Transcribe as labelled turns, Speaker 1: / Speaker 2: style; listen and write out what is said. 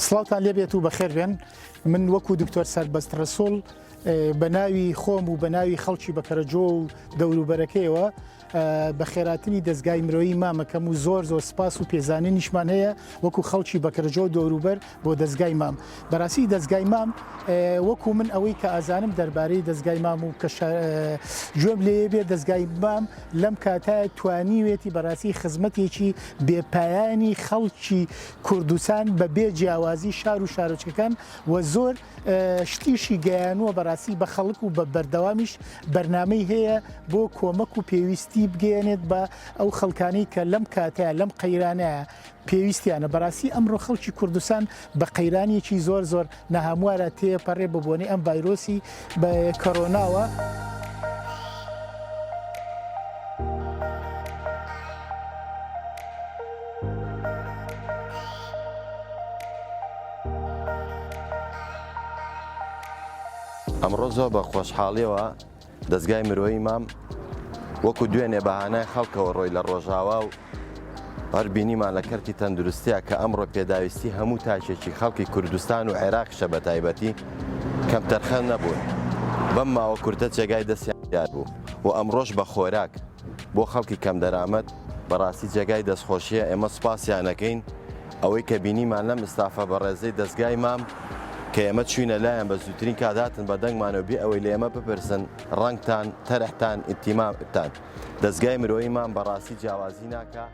Speaker 1: سڵاوتان لێبێت و بەخێر بێن من وەکو دکتۆر سەربەست ڕەسوڵ بە ناوی خۆم و بە ناوی خەڵکی بەکەرەجۆ و دەوروبەرەکەیەوە بە خێراتنی دەستگای مرۆیی مامەکەم و زۆر سپاس و پێزانانی نیشمان هەیە وەکو خەڵکی بەکەرەجۆ و دەوروبەر بۆ دەستگای مام بەڕاستی دەستگای مام وەکو من ئەوەی کە ئازانم دەربارەی دەستگای مام و گوێم لێ بێت دەستگای مام لەم کاتایە توانیوێتی بەڕاستی خزمەتێکی بێپایانی خەڵکی کوردستان بە بێ جیاوازی شار و شارۆچەکان و زۆر شتیشی گەیانووە بەڕاستی بە خەڵک و بە بەردەوامیش بەرنامەی هەیە بۆ کۆمەک و پێویستی بگەێنێت بە ئەو خەڵکانی کە لەم کاتەیە لەم قەیرانەیە پێویستیانە بەڕاستی ئەمڕۆ خەڵکی کوردستان بە قەیرانێکی زۆر نەهاموارە تێپەڕێ ببوونی ئەم ڤایرۆسی بە کۆرۆناوە.
Speaker 2: ئەمڕۆ زۆر بە خۆشحاڵیەوە دەستگای مرۆیی مام وەکو دوێنێ بەهانای خەڵکەوە ڕۆی لە ڕۆژاوا و هەر بینیمان لە کەرتی تەندروستیە کە ئەمڕۆ پێداویستی هەموو تاکێکی خەڵکی کوردستان و عێراقشە بە تایبەتی کەم تەرخەن نەبوون بەم ماوە کورتە جێگای دەستیان دیار بوو و ئەمڕۆژ بە خۆراک بۆ خەڵکی کەم دەرامەت بەڕاستی جێگای دەستخۆشیە ئێمە سوپاسیانەکەین ئەوەی کە بینیمان لەم ئستافە بە ڕێزەی دەستگای مام کە ئێمە چوینە لایەن بە زووترین کاداتن بە دەنگمانەوە بێ ئەوەی لە ئێمە بپرسن ڕەنگتان تەرەحتان ئیتیمامتان دەستگای مرۆیی مام بەڕاستی جیاوازی ناکە.